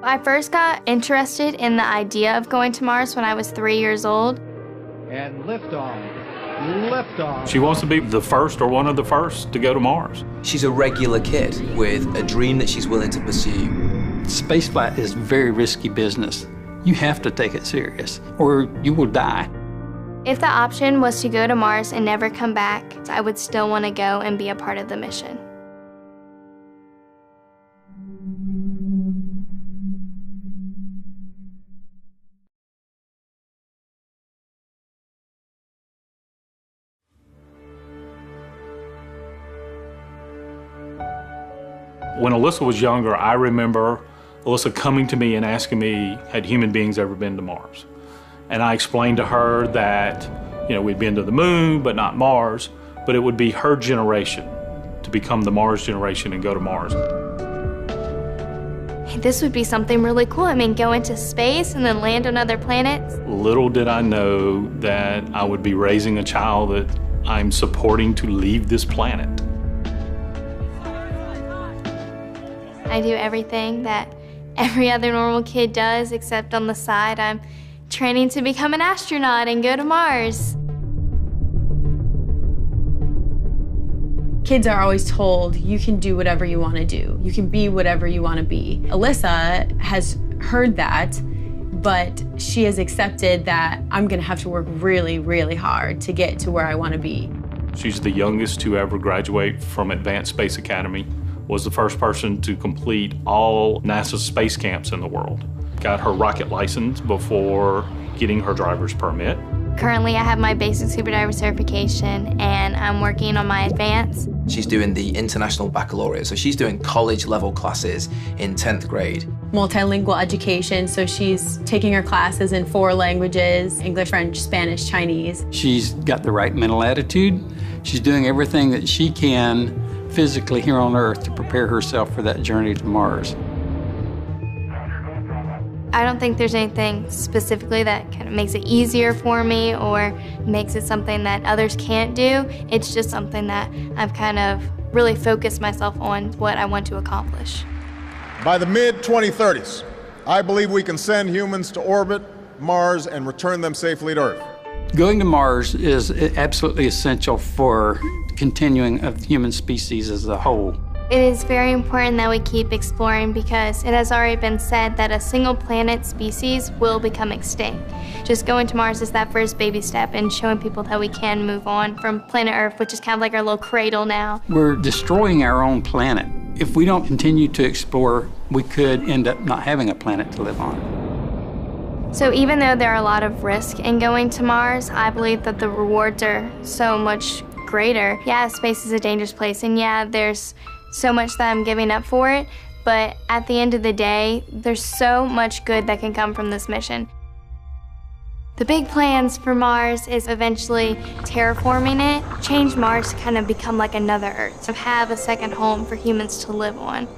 I first got interested in the idea of going to Mars when I was 3 years old. And liftoff. Liftoff. She wants to be the first or one of the first to go to Mars. She's a regular kid with a dream that she's willing to pursue. Spaceflight is very risky business. You have to take it serious, or you will die. If the option was to go to Mars and never come back, I would still want to go and be a part of the mission. When Alyssa was younger, I remember Alyssa coming to me and asking me, had human beings ever been to Mars? And I explained to her that, we'd been to the moon, but not Mars, but it would be her generation to become the Mars generation and go to Mars. This would be something really cool. Go into space and then land on other planets. Little did I know that I would be raising a child that I'm supporting to leave this planet. I do everything that every other normal kid does, except on the side, I'm training to become an astronaut and go to Mars. Kids are always told, you can do whatever you want to do. You can be whatever you want to be. Alyssa has heard that, but she has accepted that I'm going to have to work really, really hard to get to where I want to be. She's the youngest to ever graduate from Advanced Space Academy, was the first person to complete all NASA space camps in the world. Got her rocket license before getting her driver's permit. Currently, I have my basic scuba diver certification, and I'm working on my advanced. She's doing the International Baccalaureate, so she's doing college-level classes in 10th grade. Multilingual education, so she's taking her classes in 4 languages, English, French, Spanish, Chinese. She's got the right mental attitude. She's doing everything that she can physically here on Earth to prepare herself for that journey to Mars. I don't think there's anything specifically that kind of makes it easier for me or makes it something that others can't do. It's just something that I've kind of really focused myself on what I want to accomplish. By the mid-2030s, I believe we can send humans to orbit Mars and return them safely to Earth. Going to Mars is absolutely essential for continuing of the human species as a whole. It is very important that we keep exploring because it has already been said that a single planet species will become extinct. Just going to Mars is that first baby step in showing people that we can move on from planet Earth, which is kind of like our little cradle now. We're destroying our own planet. If we don't continue to explore, we could end up not having a planet to live on. So even though there are a lot of risk in going to Mars, I believe that the rewards are so much greater. Yeah, space is a dangerous place, and yeah, there's so much that I'm giving up for it, but at the end of the day, there's so much good that can come from this mission. The big plans for Mars is eventually terraforming it, change Mars to kind of become like another Earth, to have a second home for humans to live on.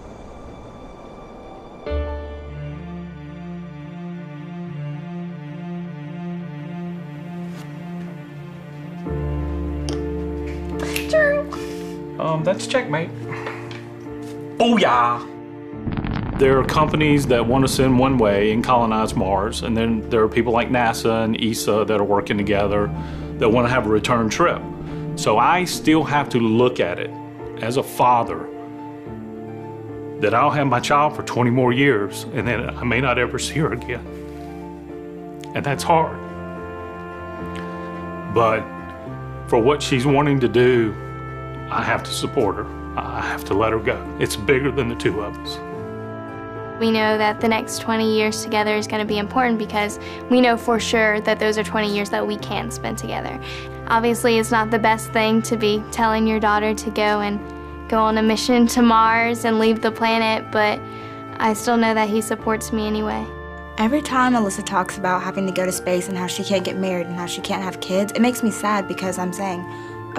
That's checkmate. Oh yeah! There are companies that want to send one way and colonize Mars, and then there are people like NASA and ESA that are working together that want to have a return trip. So I still have to look at it as a father that I'll have my child for 20 more years, and then I may not ever see her again. And that's hard. But for what she's wanting to do, I have to support her. I have to let her go. It's bigger than the two of us. We know that the next 20 years together is going to be important because we know for sure that those are 20 years that we can spend together. Obviously, it's not the best thing to be telling your daughter to go on a mission to Mars and leave the planet, but I still know that he supports me anyway. Every time Alyssa talks about having to go to space and how she can't get married and how she can't have kids, it makes me sad because I'm saying,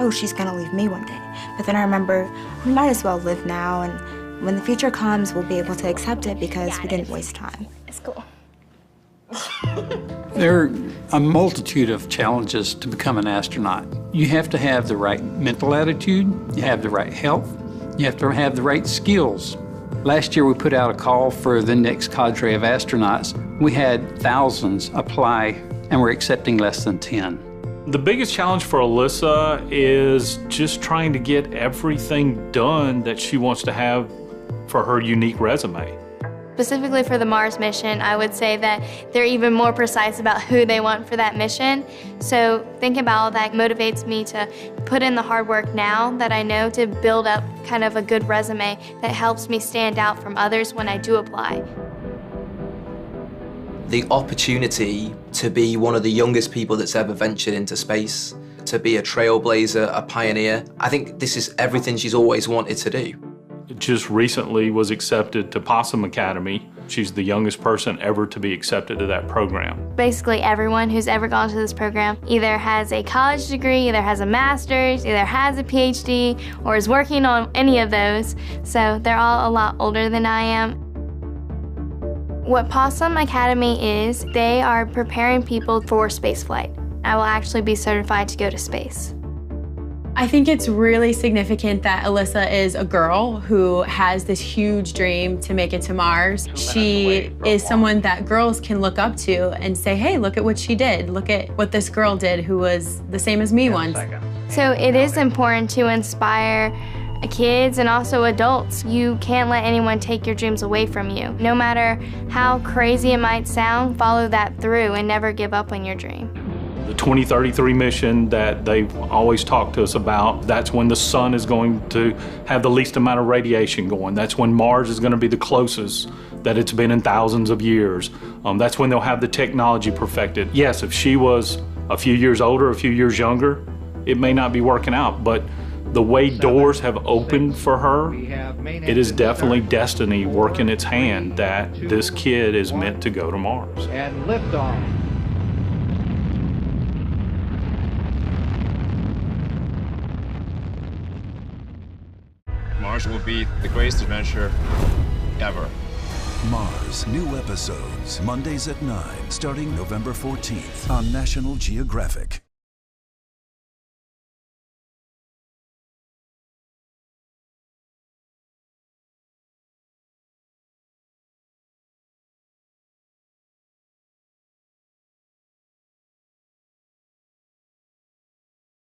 oh, she's gonna leave me one day. But then I remember, we might as well live now, and when the future comes, we'll be able to accept it because we didn't waste time. It's cool. There are a multitude of challenges to become an astronaut. You have to have the right mental attitude, you have the right health, you have to have the right skills. Last year we put out a call for the next cadre of astronauts. We had thousands apply and we're accepting less than 10. The biggest challenge for Alyssa is just trying to get everything done that she wants to have for her unique resume. Specifically for the Mars mission, I would say that they're even more precise about who they want for that mission. So thinking about all that motivates me to put in the hard work now that I know to build up kind of a good resume that helps me stand out from others when I do apply. The opportunity to be one of the youngest people that's ever ventured into space, to be a trailblazer, a pioneer, I think this is everything she's always wanted to do. Just recently was accepted to Possum Academy. She's the youngest person ever to be accepted to that program. Basically everyone who's ever gone to this program either has a college degree, either has a master's, either has a PhD, or is working on any of those. So they're all a lot older than I am. What Possum Academy is, they are preparing people for spaceflight. I will actually be certified to go to space. I think it's really significant that Alyssa is a girl who has this huge dream to make it to Mars. She is someone that girls can look up to and say, hey, look at what she did. Look at what this girl did who was the same as me once. So it is important to inspire kids and also adults. You can't let anyone take your dreams away from you. No matter how crazy it might sound, follow that through and never give up on your dream. The 2033 mission that they've always talked to us about, that's when the sun is going to have the least amount of radiation going. That's when Mars is going to be the closest that it's been in thousands of years. That's when they'll have the technology perfected. Yes, if she was a few years older, a few years younger, it may not be working out, but the way doors have opened for her, it is definitely destiny working its hand that this kid is meant to go to Mars. And liftoff. Mars will be the greatest adventure ever. Mars, new episodes, Mondays at 9, starting November 14th on National Geographic.